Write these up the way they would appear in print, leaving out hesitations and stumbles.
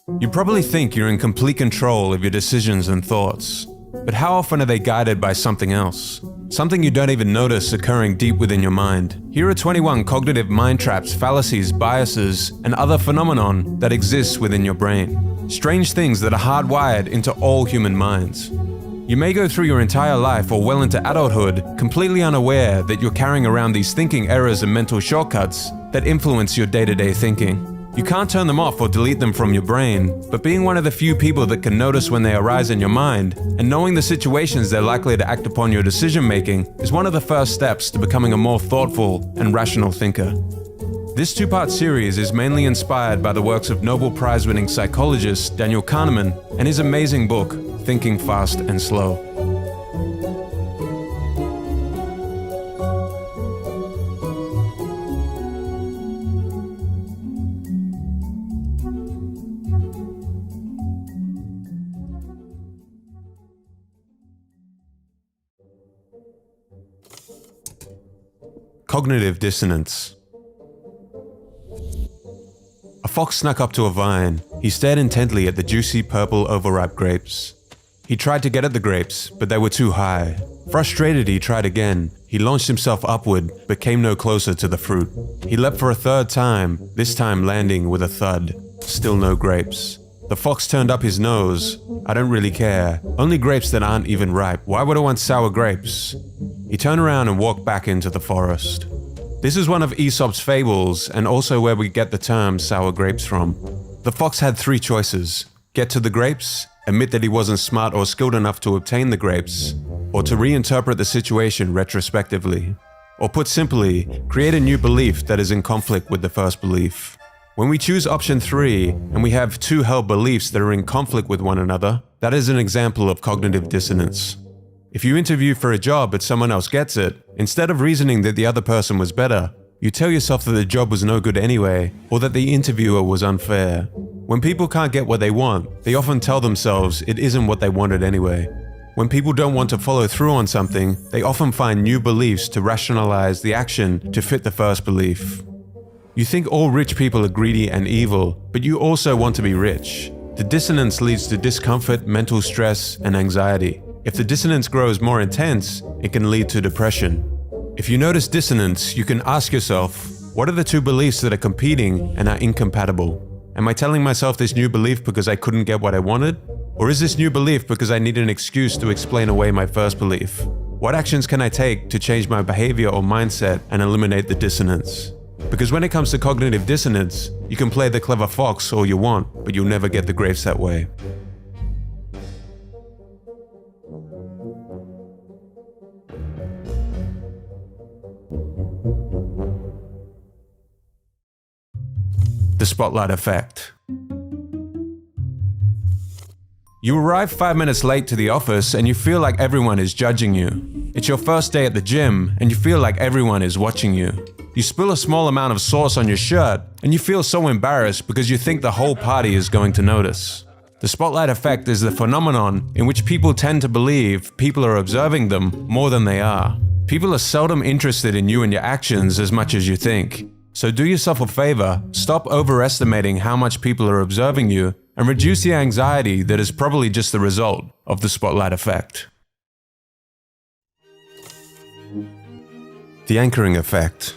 You probably think you're in complete control of your decisions and thoughts, but how often are they guided by something else? Something you don't even notice occurring deep within your mind. Here are 21 cognitive mind traps, fallacies, biases, and other phenomenon that exists within your brain. Strange things that are hardwired into all human minds. You may go through your entire life or well into adulthood completely unaware that you're carrying around these thinking errors and mental shortcuts that influence your day-to-day thinking. You can't turn them off or delete them from your brain, but being one of the few people that can notice when they arise in your mind and knowing the situations they're likely to act upon your decision-making is one of the first steps to becoming a more thoughtful and rational thinker. This two-part series is mainly inspired by the works of Nobel Prize-winning psychologist Daniel Kahneman and his amazing book, Thinking Fast and Slow. Cognitive dissonance. A fox snuck up to a vine. He stared intently at the juicy purple overripe grapes. He tried to get at the grapes, but they were too high. Frustrated, he tried again. He launched himself upward, but came no closer to the fruit. He leapt for a third time, this time landing with a thud. Still no grapes. The fox turned up his nose. I don't really care. Only grapes that aren't even ripe. Why would I want sour grapes? He turned around and walked back into the forest. This is one of Aesop's fables and also where we get the term sour grapes from. The fox had three choices: get to the grapes, admit that he wasn't smart or skilled enough to obtain the grapes, or to reinterpret the situation retrospectively. Or put simply, create a new belief that is in conflict with the first belief. When we choose option 3 and we have two held beliefs that are in conflict with one another, that is an example of cognitive dissonance. If you interview for a job but someone else gets it, instead of reasoning that the other person was better, you tell yourself that the job was no good anyway, or that the interviewer was unfair. When people can't get what they want, they often tell themselves it isn't what they wanted anyway. When people don't want to follow through on something, they often find new beliefs to rationalize the action to fit the first belief. You think all rich people are greedy and evil, but you also want to be rich. The dissonance leads to discomfort, mental stress, and anxiety. If the dissonance grows more intense, it can lead to depression. If you notice dissonance, you can ask yourself, what are the two beliefs that are competing and are incompatible? Am I telling myself this new belief because I couldn't get what I wanted? Or is this new belief because I need an excuse to explain away my first belief? What actions can I take to change my behavior or mindset and eliminate the dissonance? Because when it comes to cognitive dissonance, you can play the clever fox all you want, but you'll never get the grapes that way. The spotlight effect. You arrive 5 minutes late to the office and you feel like everyone is judging you. It's your first day at the gym and you feel like everyone is watching you. You spill a small amount of sauce on your shirt and you feel so embarrassed because you think the whole party is going to notice. The spotlight effect is the phenomenon in which people tend to believe people are observing them more than they are. People are seldom interested in you and your actions as much as you think. So do yourself a favor, stop overestimating how much people are observing you and reduce the anxiety that is probably just the result of the spotlight effect. The anchoring effect.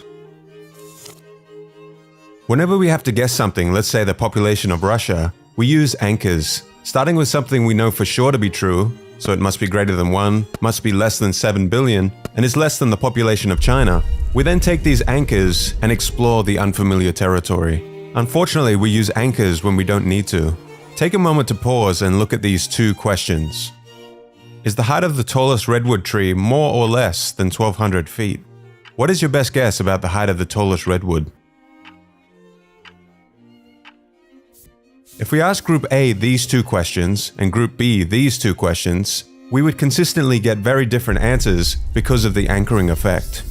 Whenever we have to guess something, let's say the population of Russia, we use anchors, starting with something we know for sure to be true, so it must be greater than 1, must be less than 7 billion, and is less than the population of China. We then take these anchors and explore the unfamiliar territory. Unfortunately, we use anchors when we don't need to. Take a moment to pause and look at these two questions. Is the height of the tallest redwood tree more or less than 1,200 feet? What is your best guess about the height of the tallest redwood? If we ask Group A these two questions and Group B these two questions, we would consistently get very different answers because of the anchoring effect.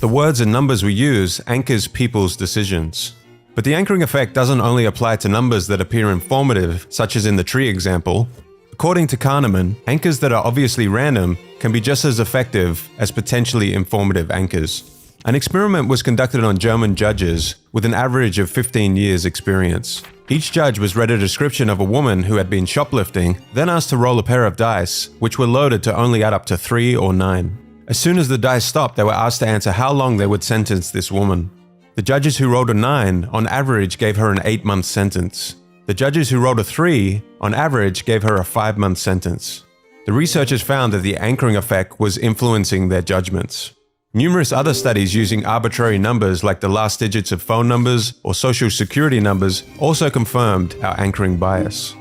The words and numbers we use anchors people's decisions. But the anchoring effect doesn't only apply to numbers that appear informative, such as in the tree example. According to Kahneman, anchors that are obviously random can be just as effective as potentially informative anchors. An experiment was conducted on German judges with an average of 15 years experience. Each judge was read a description of a woman who had been shoplifting, then asked to roll a pair of dice, which were loaded to only add up to 3 or 9. As soon as the dice stopped, they were asked to answer how long they would sentence this woman. The judges who rolled a 9, on average, gave her an 8-month sentence. The judges who rolled a 3, on average, gave her a 5-month sentence. The researchers found that the anchoring effect was influencing their judgments. Numerous other studies using arbitrary numbers like the last digits of phone numbers or social security numbers also confirmed our anchoring bias.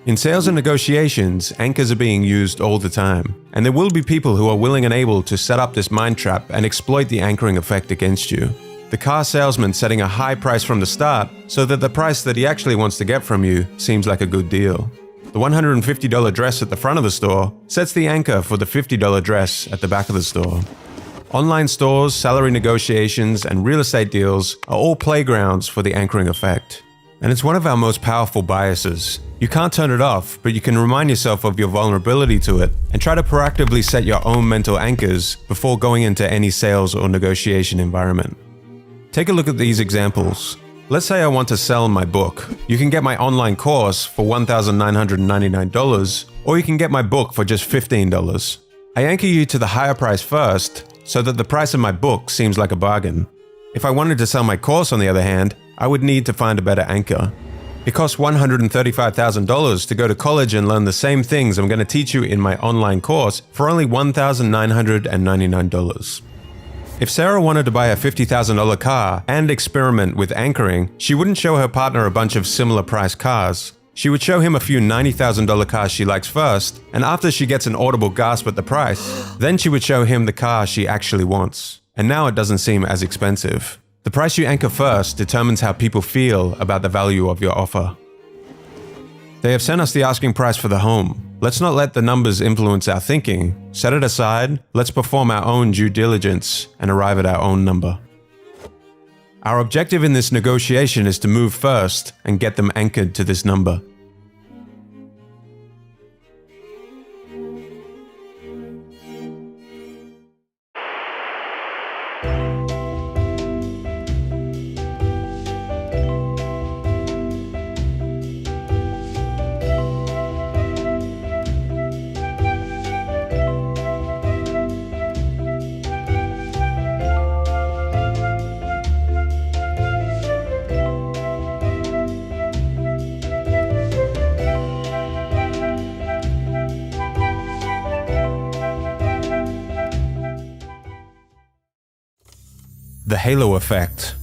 In sales and negotiations, anchors are being used all the time, and there will be people who are willing and able to set up this mind trap and exploit the anchoring effect against you. The car salesman setting a high price from the start so that the price that he actually wants to get from you seems like a good deal. The $150 dress at the front of the store sets the anchor for the $50 dress at the back of the store. Online stores, salary negotiations, and real estate deals are all playgrounds for the anchoring effect. And it's one of our most powerful biases. You can't turn it off, but you can remind yourself of your vulnerability to it and try to proactively set your own mental anchors before going into any sales or negotiation environment. Take a look at these examples. Let's say I want to sell my book. You can get my online course for $1,999, or you can get my book for just $15. I anchor you to the higher price first, so that the price of my book seems like a bargain. If I wanted to sell my course, on the other hand, I would need to find a better anchor. It costs $135,000 to go to college and learn the same things I'm going to teach you in my online course for only $1,999. If Sarah wanted to buy a $50,000 car and experiment with anchoring, she wouldn't show her partner a bunch of similar priced cars. She would show him a few $90,000 cars she likes first, and after she gets an audible gasp at the price, then she would show him the car she actually wants. And now it doesn't seem as expensive. The price you anchor first determines how people feel about the value of your offer. They have sent us the asking price for the home. Let's not let the numbers influence our thinking. Set it aside, let's perform our own due diligence and arrive at our own number. Our objective in this negotiation is to move first and get them anchored to this number. The halo effect.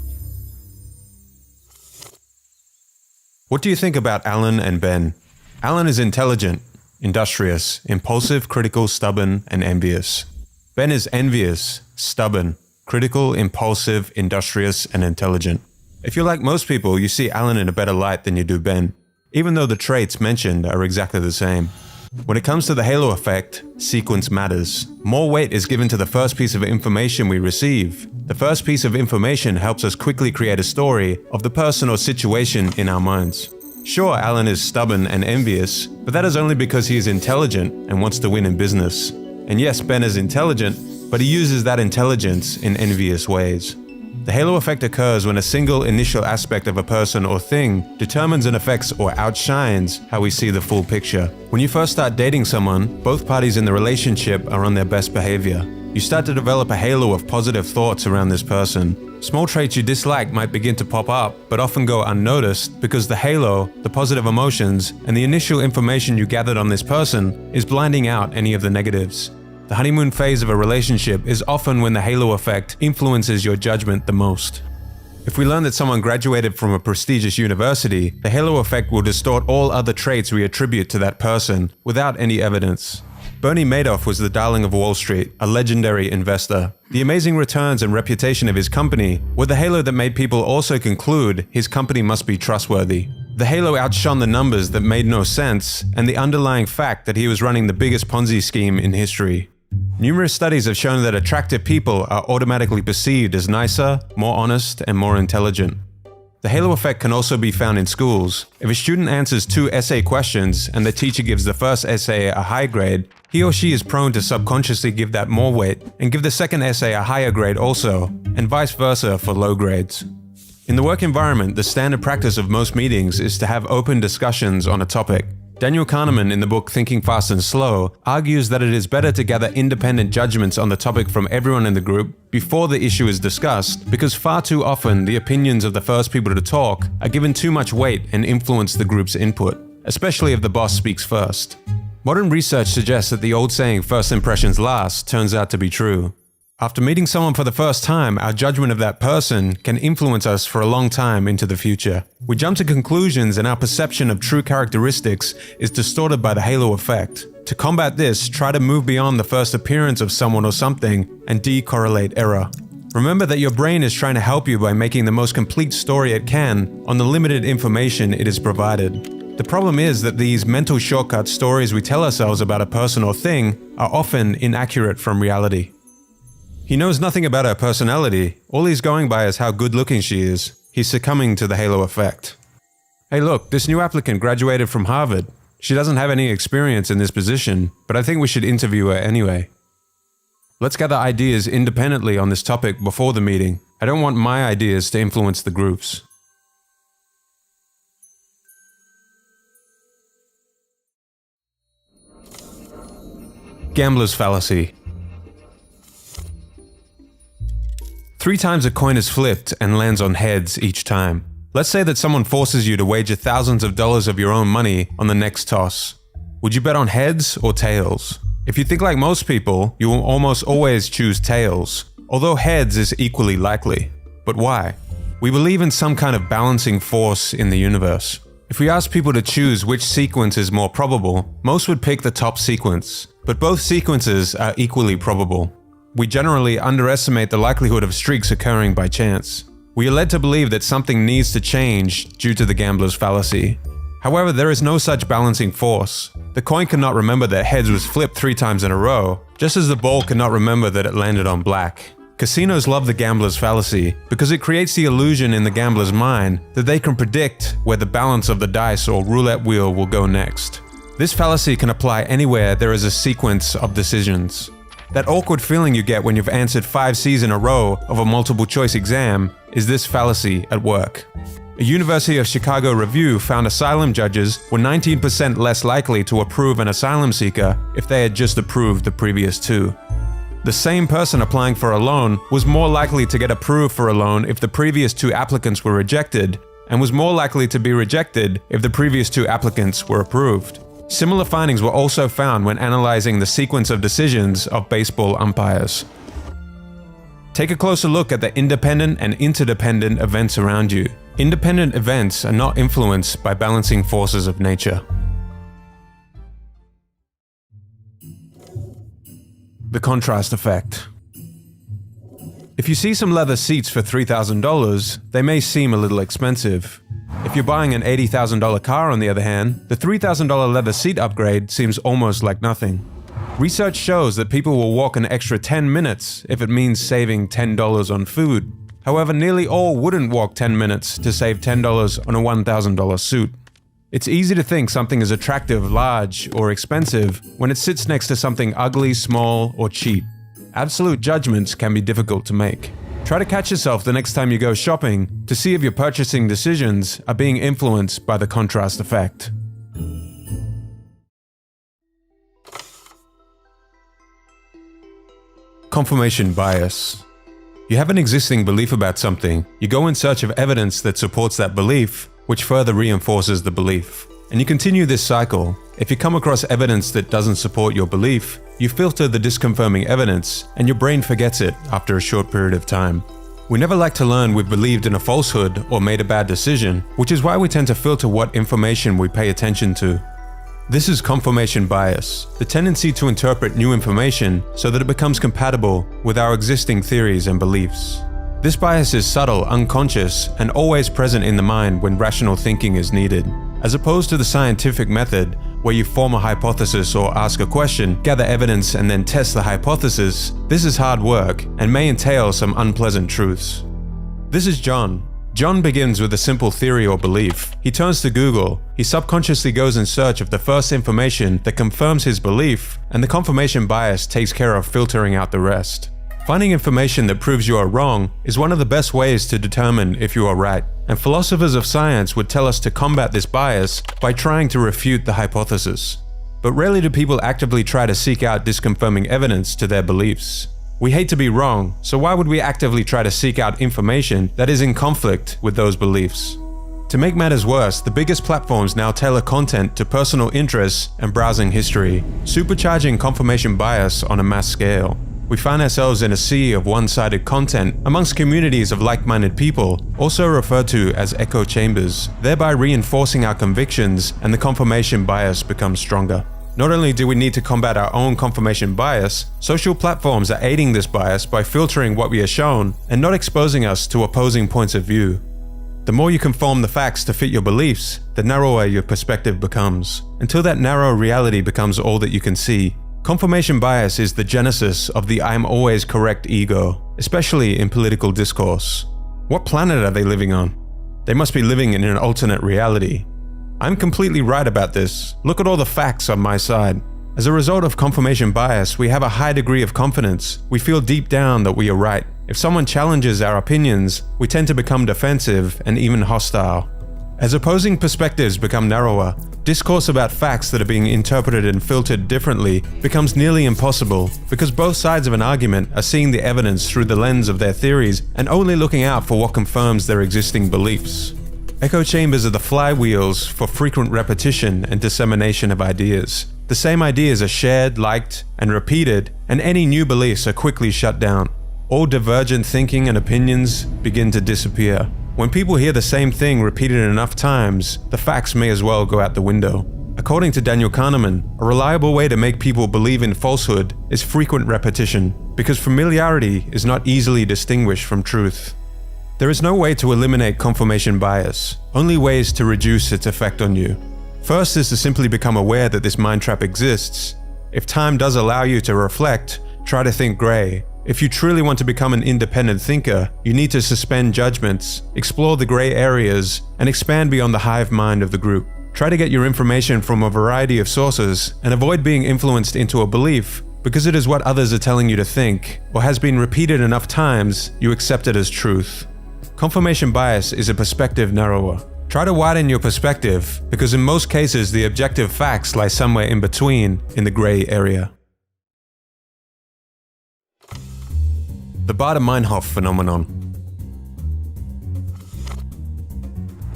What do you think about Alan and Ben? Alan is intelligent, industrious, impulsive, critical, stubborn, and envious. Ben is envious, stubborn, critical, impulsive, industrious, and intelligent. If you're like most people, you see Alan in a better light than you do Ben, even though the traits mentioned are exactly the same. When it comes to the halo effect, sequence matters. More weight is given to the first piece of information we receive. The first piece of information helps us quickly create a story of the person or situation in our minds. Sure, Alan is stubborn and envious, but that is only because he is intelligent and wants to win in business. And yes, Ben is intelligent, but he uses that intelligence in envious ways. The halo effect occurs when a single initial aspect of a person or thing determines and affects or outshines how we see the full picture. When you first start dating someone, both parties in the relationship are on their best behavior. You start to develop a halo of positive thoughts around this person. Small traits you dislike might begin to pop up, but often go unnoticed because the halo, the positive emotions, and the initial information you gathered on this person is blinding out any of the negatives. The honeymoon phase of a relationship is often when the halo effect influences your judgment the most. If we learn that someone graduated from a prestigious university, the halo effect will distort all other traits we attribute to that person without any evidence. Bernie Madoff was the darling of Wall Street, a legendary investor. The amazing returns and reputation of his company were the halo that made people also conclude his company must be trustworthy. The halo outshone the numbers that made no sense and the underlying fact that he was running the biggest Ponzi scheme in history. Numerous studies have shown that attractive people are automatically perceived as nicer, more honest, and more intelligent. The halo effect can also be found in schools. If a student answers 2 essay questions and the teacher gives the first essay a high grade, he or she is prone to subconsciously give that more weight and give the second essay a higher grade also, and vice versa for low grades. In the work environment, the standard practice of most meetings is to have open discussions on a topic. Daniel Kahneman, in the book Thinking Fast and Slow, argues that it is better to gather independent judgments on the topic from everyone in the group before the issue is discussed, because far too often the opinions of the first people to talk are given too much weight and influence the group's input, especially if the boss speaks first. Modern research suggests that the old saying, "first impressions last," turns out to be true. After meeting someone for the first time, our judgment of that person can influence us for a long time into the future. We jump to conclusions and our perception of true characteristics is distorted by the halo effect. To combat this, try to move beyond the first appearance of someone or something and decorrelate error. Remember that your brain is trying to help you by making the most complete story it can on the limited information it is provided. The problem is that these mental shortcut stories we tell ourselves about a person or thing are often inaccurate from reality. He knows nothing about her personality. All he's going by is how good looking she is. He's succumbing to the halo effect. Hey look, this new applicant graduated from Harvard. She doesn't have any experience in this position, but I think we should interview her anyway. Let's gather ideas independently on this topic before the meeting. I don't want my ideas to influence the group's. Gambler's fallacy. 3 times a coin is flipped and lands on heads each time. Let's say that someone forces you to wager thousands of dollars of your own money on the next toss. Would you bet on heads or tails? If you think like most people, you will almost always choose tails, although heads is equally likely. But why? We believe in some kind of balancing force in the universe. If we ask people to choose which sequence is more probable, most would pick the top sequence, but both sequences are equally probable. We generally underestimate the likelihood of streaks occurring by chance. We are led to believe that something needs to change due to the gambler's fallacy. However, there is no such balancing force. The coin cannot remember that heads was flipped 3 times in a row, just as the ball cannot remember that it landed on black. Casinos love the gambler's fallacy because it creates the illusion in the gambler's mind that they can predict where the balance of the dice or roulette wheel will go next. This fallacy can apply anywhere there is a sequence of decisions. That awkward feeling you get when you've answered 5 C's in a row of a multiple choice exam is this fallacy at work. A University of Chicago review found asylum judges were 19% less likely to approve an asylum seeker if they had just approved the previous 2. The same person applying for a loan was more likely to get approved for a loan if the previous 2 applicants were rejected, and was more likely to be rejected if the previous 2 applicants were approved. Similar findings were also found when analyzing the sequence of decisions of baseball umpires. Take a closer look at the independent and interdependent events around you. Independent events are not influenced by balancing forces of nature. The contrast effect. If you see some leather seats for $3,000, they may seem a little expensive. If you're buying an $80,000 car, on the other hand, the $3,000 leather seat upgrade seems almost like nothing. Research shows that people will walk an extra 10 minutes if it means saving $10 on food. However, nearly all wouldn't walk 10 minutes to save $10 on a $1,000 suit. It's easy to think something is attractive, large, or expensive when it sits next to something ugly, small, or cheap. Absolute judgments can be difficult to make. Try to catch yourself the next time you go shopping to see if your purchasing decisions are being influenced by the contrast effect. Confirmation bias. You have an existing belief about something, you go in search of evidence that supports that belief, which further reinforces the belief. And you continue this cycle. If you come across evidence that doesn't support your belief, you filter the disconfirming evidence, and your brain forgets it after a short period of time. We never like to learn we've believed in a falsehood or made a bad decision, which is why we tend to filter what information we pay attention to. This is confirmation bias, the tendency to interpret new information so that it becomes compatible with our existing theories and beliefs. This bias is subtle, unconscious, and always present in the mind when rational thinking is needed. As opposed to the scientific method, where you form a hypothesis or ask a question, gather evidence, and then test the hypothesis, this is hard work and may entail some unpleasant truths. This is John. John begins with a simple theory or belief. He turns to Google. He subconsciously goes in search of the first information that confirms his belief, and the confirmation bias takes care of filtering out the rest. Finding information that proves you are wrong is one of the best ways to determine if you are right, and philosophers of science would tell us to combat this bias by trying to refute the hypothesis. But rarely do people actively try to seek out disconfirming evidence to their beliefs. We hate to be wrong, so why would we actively try to seek out information that is in conflict with those beliefs? To make matters worse, the biggest platforms now tailor content to personal interests and browsing history, supercharging confirmation bias on a mass scale. We find ourselves in a sea of one-sided content amongst communities of like-minded people, also referred to as echo chambers, thereby reinforcing our convictions, and the confirmation bias becomes stronger. Not only do we need to combat our own confirmation bias, social platforms are aiding this bias by filtering what we are shown and not exposing us to opposing points of view. The more you conform the facts to fit your beliefs, the narrower your perspective becomes, until that narrow reality becomes all that you can see. Confirmation bias is the genesis of the "I'm always correct" ego, especially in political discourse. What planet are they living on? They must be living in an alternate reality. I'm completely right about this. Look at all the facts on my side. As a result of confirmation bias, we have a high degree of confidence. We feel deep down that we are right. If someone challenges our opinions, we tend to become defensive and even hostile. As opposing perspectives become narrower, discourse about facts that are being interpreted and filtered differently becomes nearly impossible because both sides of an argument are seeing the evidence through the lens of their theories and only looking out for what confirms their existing beliefs. Echo chambers are the flywheels for frequent repetition and dissemination of ideas. The same ideas are shared, liked, and repeated, and any new beliefs are quickly shut down. All divergent thinking and opinions begin to disappear. When people hear the same thing repeated enough times, the facts may as well go out the window. According to Daniel Kahneman, a reliable way to make people believe in falsehood is frequent repetition, because familiarity is not easily distinguished from truth. There is no way to eliminate confirmation bias, only ways to reduce its effect on you. First is to simply become aware that this mind trap exists. If time does allow you to reflect, try to think gray. If you truly want to become an independent thinker, you need to suspend judgments, explore the gray areas, and expand beyond the hive mind of the group. Try to get your information from a variety of sources and avoid being influenced into a belief because it is what others are telling you to think or has been repeated enough times you accept it as truth. Confirmation bias is a perspective narrower. Try to widen your perspective because in most cases the objective facts lie somewhere in between in the gray area. The Baader-Meinhof phenomenon.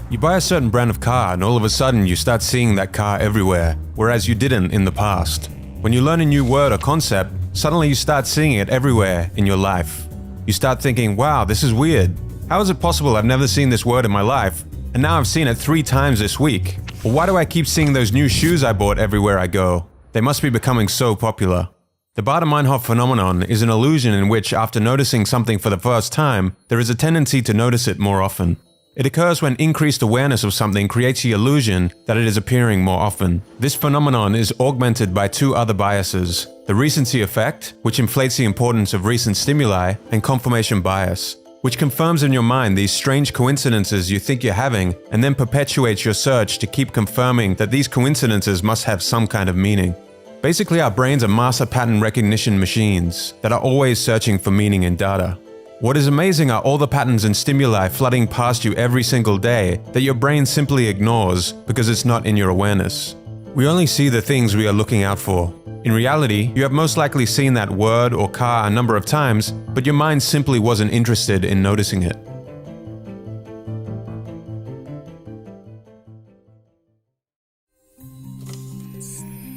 You buy a certain brand of car and all of a sudden you start seeing that car everywhere, whereas you didn't in the past. When you learn a new word or concept, suddenly you start seeing it everywhere in your life. You start thinking, wow, this is weird. How is it possible I've never seen this word in my life, and now I've seen it 3 times this week? Or why do I keep seeing those new shoes I bought everywhere I go? They must be becoming so popular. The Baader-Meinhof phenomenon is an illusion in which, after noticing something for the first time, there is a tendency to notice it more often. It occurs when increased awareness of something creates the illusion that it is appearing more often. This phenomenon is augmented by 2 other biases: the recency effect, which inflates the importance of recent stimuli, and confirmation bias, which confirms in your mind these strange coincidences you think you're having and then perpetuates your search to keep confirming that these coincidences must have some kind of meaning. Basically, our brains are master pattern recognition machines that are always searching for meaning in data. What is amazing are all the patterns and stimuli flooding past you every single day that your brain simply ignores because it's not in your awareness. We only see the things we are looking out for. In reality, you have most likely seen that word or car a number of times, but your mind simply wasn't interested in noticing it.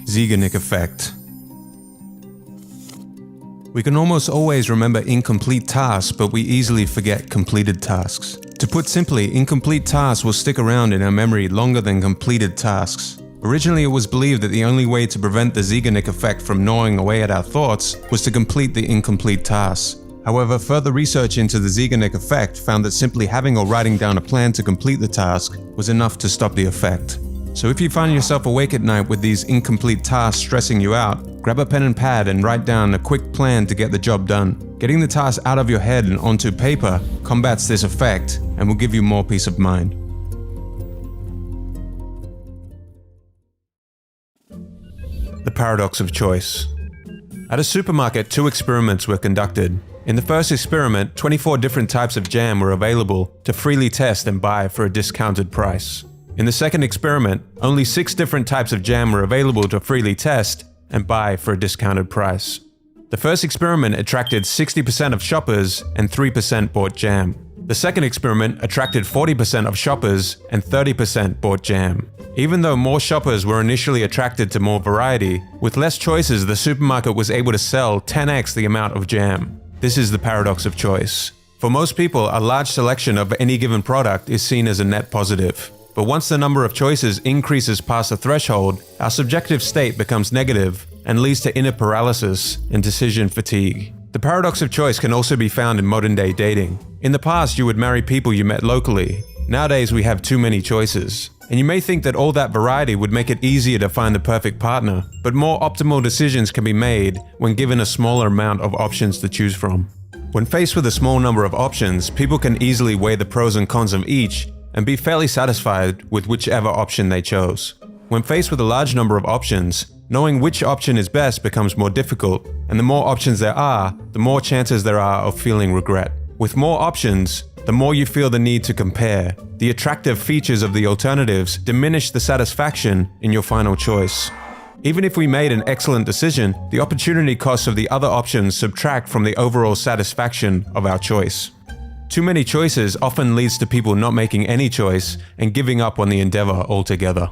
Zeigarnik effect. We can almost always remember incomplete tasks, but we easily forget completed tasks. To put simply, incomplete tasks will stick around in our memory longer than completed tasks. Originally, it was believed that the only way to prevent the Zeigarnik effect from gnawing away at our thoughts was to complete the incomplete tasks. However, further research into the Zeigarnik effect found that simply having or writing down a plan to complete the task was enough to stop the effect. So if you find yourself awake at night with these incomplete tasks stressing you out, grab a pen and pad and write down a quick plan to get the job done. Getting the task out of your head and onto paper combats this effect and will give you more peace of mind. The paradox of choice. At a supermarket, 2 experiments were conducted. In the first experiment, 24 different types of jam were available to freely test and buy for a discounted price. In the second experiment, only 6 different types of jam were available to freely test and buy for a discounted price. The first experiment attracted 60% of shoppers and 3% bought jam. The second experiment attracted 40% of shoppers and 30% bought jam. Even though more shoppers were initially attracted to more variety, with less choices the supermarket was able to sell 10x the amount of jam. This is the paradox of choice. For most people, a large selection of any given product is seen as a net positive. But once the number of choices increases past a threshold, our subjective state becomes negative and leads to inner paralysis and decision fatigue. The paradox of choice can also be found in modern-day dating. In the past, you would marry people you met locally. Nowadays, we have too many choices. And you may think that all that variety would make it easier to find the perfect partner, but more optimal decisions can be made when given a smaller amount of options to choose from. When faced with a small number of options, people can easily weigh the pros and cons of each and be fairly satisfied with whichever option they chose. When faced with a large number of options, knowing which option is best becomes more difficult, and the more options there are, the more chances there are of feeling regret. With more options, the more you feel the need to compare. The attractive features of the alternatives diminish the satisfaction in your final choice. Even if we made an excellent decision, the opportunity costs of the other options subtract from the overall satisfaction of our choice. Too many choices often leads to people not making any choice and giving up on the endeavor altogether.